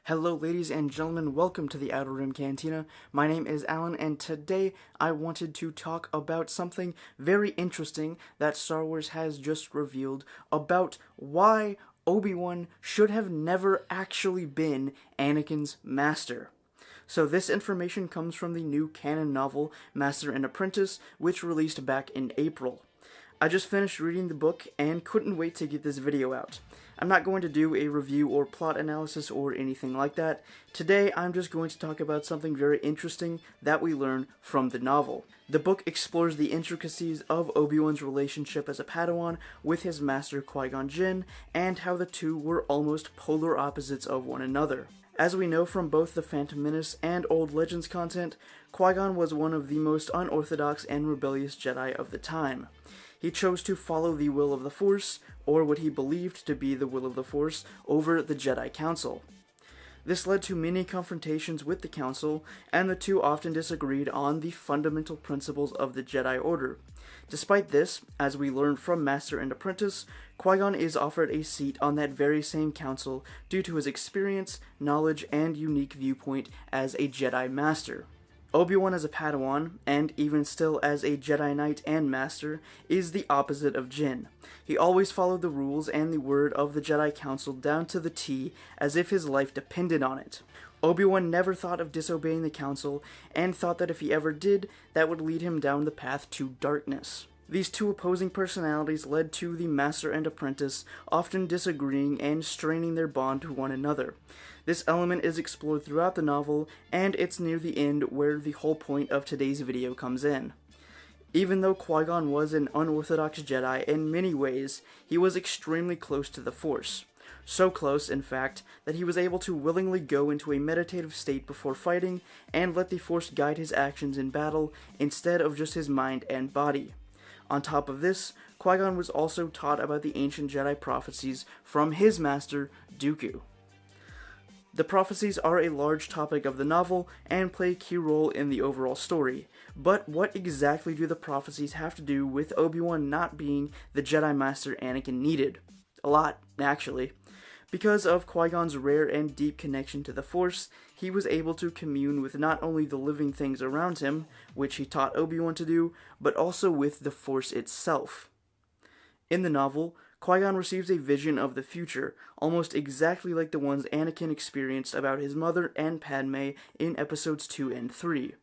Hello ladies and gentlemen, welcome to the Outer Rim Cantina. My name is Alan, and today I wanted to talk about something very interesting that Star Wars has just revealed about why Obi-Wan should have never actually been Anakin's master. So this information comes from the new canon novel, Master Apprentice, which released back in April. I just finished reading the book and couldn't wait to get this video out. I'm not going to do a review or plot analysis or anything like that. Today, I'm just going to talk about something very interesting that we learn from the novel. The book explores the intricacies of Obi-Wan's relationship as a Padawan with his master Qui Gon Jinn, and how the two were almost polar opposites of one another. As we know from both the Phantom Menace and Old Legends content, Qui Gon was one of the most unorthodox and rebellious Jedi of the time. He chose to follow the will of the Force, or what he believed to be the will of the Force, over the Jedi Council. This led to many confrontations with the Council, and the two often disagreed on the fundamental principles of the Jedi Order. Despite this, as we learn from Master and Apprentice, Qui-Gon is offered a seat on that very same council due to his experience, knowledge, and unique viewpoint as a Jedi Master. Obi-Wan as a Padawan, and even still as a Jedi Knight and Master, is the opposite of Jinn. He always followed the rules and the word of the Jedi Council down to the T, as if his life depended on it. Obi-Wan never thought of disobeying the Council, and thought that if he ever did, that would lead him down the path to darkness. These two opposing personalities led to the Master and Apprentice often disagreeing and straining their bond to one another. This element is explored throughout the novel, and it's near the end where the whole point of today's video comes in. Even though Qui-Gon was an unorthodox Jedi in many ways, he was extremely close to the Force. So close, in fact, that he was able to willingly go into a meditative state before fighting, and let the Force guide his actions in battle instead of just his mind and body. On top of this, Qui-Gon was also taught about the ancient Jedi prophecies from his master, Dooku. The prophecies are a large topic of the novel and play a key role in the overall story, but what exactly do the prophecies have to do with Obi-Wan not being the Jedi Master Anakin needed? A lot, actually. Because of Qui-Gon's rare and deep connection to the Force, he was able to commune with not only the living things around him, which he taught Obi-Wan to do, but also with the Force itself. In the novel, Qui-Gon receives a vision of the future, almost exactly like the ones Anakin experienced about his mother and Padme in episodes 2 and 3.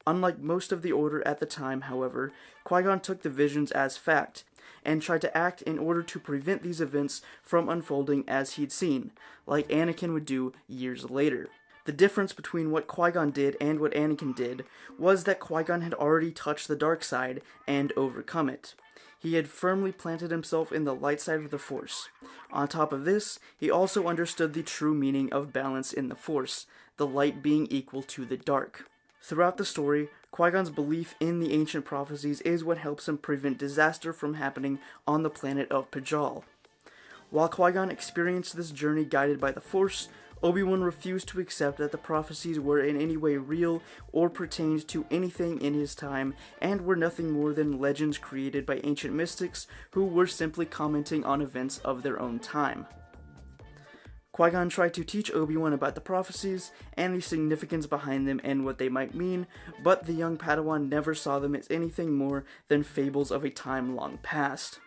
Unlike most of the Order at the time, however, Qui-Gon took the visions as fact, and tried to act in order to prevent these events from unfolding as he'd seen, like Anakin would do years later. The difference between what Qui-Gon did and what Anakin did was that Qui-Gon had already touched the dark side and overcome it. He had firmly planted himself in the light side of the Force. On top of this, he also understood the true meaning of balance in the Force, the light being equal to the dark. Throughout the story, Qui-Gon's belief in the ancient prophecies is what helps him prevent disaster from happening on the planet of Pajal. While Qui-Gon experienced this journey guided by the Force, Obi-Wan refused to accept that the prophecies were in any way real or pertained to anything in his time, and were nothing more than legends created by ancient mystics who were simply commenting on events of their own time. Qui-Gon tried to teach Obi-Wan about the prophecies and the significance behind them and what they might mean, but the young Padawan never saw them as anything more than fables of a time long past.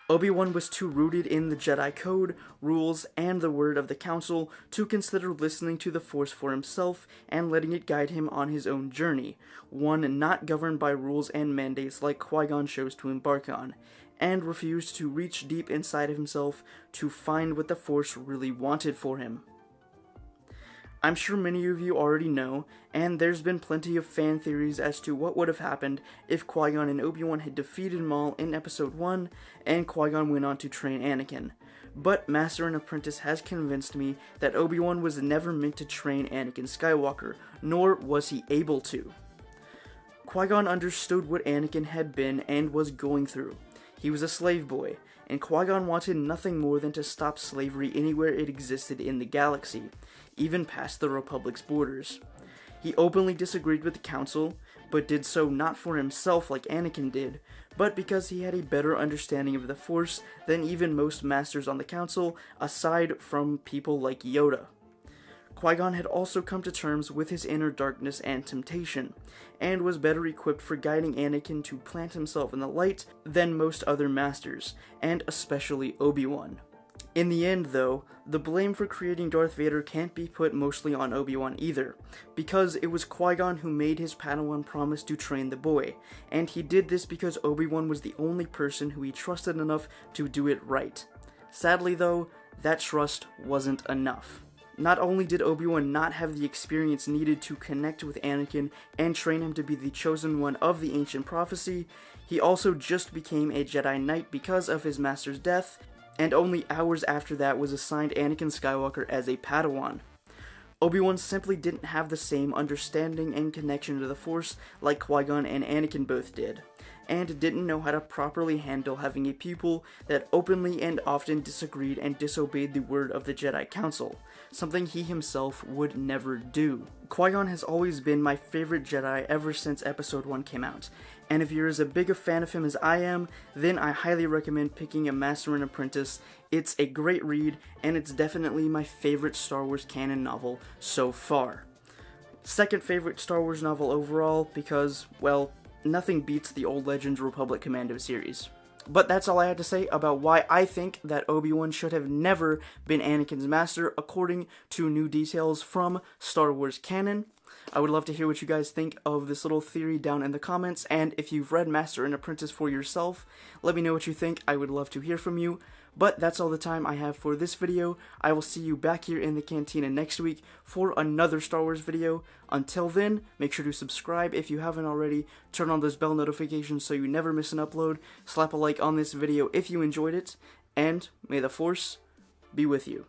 Obi-Wan was too rooted in the Jedi Code, rules, and the word of the Council to consider listening to the Force for himself and letting it guide him on his own journey, one not governed by rules and mandates like Qui-Gon chose to embark on, and refused to reach deep inside of himself to find what the Force really wanted for him. I'm sure many of you already know, and there's been plenty of fan theories as to what would have happened if Qui-Gon and Obi-Wan had defeated Maul in Episode 1, and Qui-Gon went on to train Anakin. But Master and Apprentice has convinced me that Obi-Wan was never meant to train Anakin Skywalker, nor was he able to. Qui-Gon understood what Anakin had been and was going through. He was a slave boy, and Qui-Gon wanted nothing more than to stop slavery anywhere it existed in the galaxy, even past the Republic's borders. He openly disagreed with the Council, but did so not for himself like Anakin did, but because he had a better understanding of the Force than even most masters on the Council, aside from people like Yoda. Qui Gon had also come to terms with his inner darkness and temptation, and was better equipped for guiding Anakin to plant himself in the light than most other masters, and especially Obi-Wan. In the end, though, the blame for creating Darth Vader can't be put mostly on Obi-Wan either, because it was Qui-Gon who made his Padawan promise to train the boy, and he did this because Obi-Wan was the only person who he trusted enough to do it right. Sadly, though, that trust wasn't enough. Not only did Obi-Wan not have the experience needed to connect with Anakin and train him to be the chosen one of the ancient prophecy, he also just became a Jedi Knight because of his master's death, and only hours after that was assigned Anakin Skywalker as a Padawan. Obi-Wan simply didn't have the same understanding and connection to the Force like Qui-Gon and Anakin both did, and didn't know how to properly handle having a pupil that openly and often disagreed and disobeyed the word of the Jedi Council, something he himself would never do. Qui-Gon has always been my favorite Jedi ever since Episode 1 came out, and if you're as big a fan of him as I am, then I highly recommend picking a Master and Apprentice. It's a great read, and it's definitely my favorite Star Wars canon novel so far. Second favorite Star Wars novel overall, because, well, nothing beats the Old Legends Republic Commando series. But that's all I had to say about why I think that Obi-Wan should have never been Anakin's master, according to new details from Star Wars canon. I would love to hear what you guys think of this little theory down in the comments, and if you've read Master and Apprentice for yourself, let me know what you think. I would love to hear from you. But that's all the time I have for this video. I will see you back here in the cantina next week for another Star Wars video. Until then, make sure to subscribe if you haven't already, turn on those bell notifications so you never miss an upload, slap a like on this video if you enjoyed it, and may the Force be with you.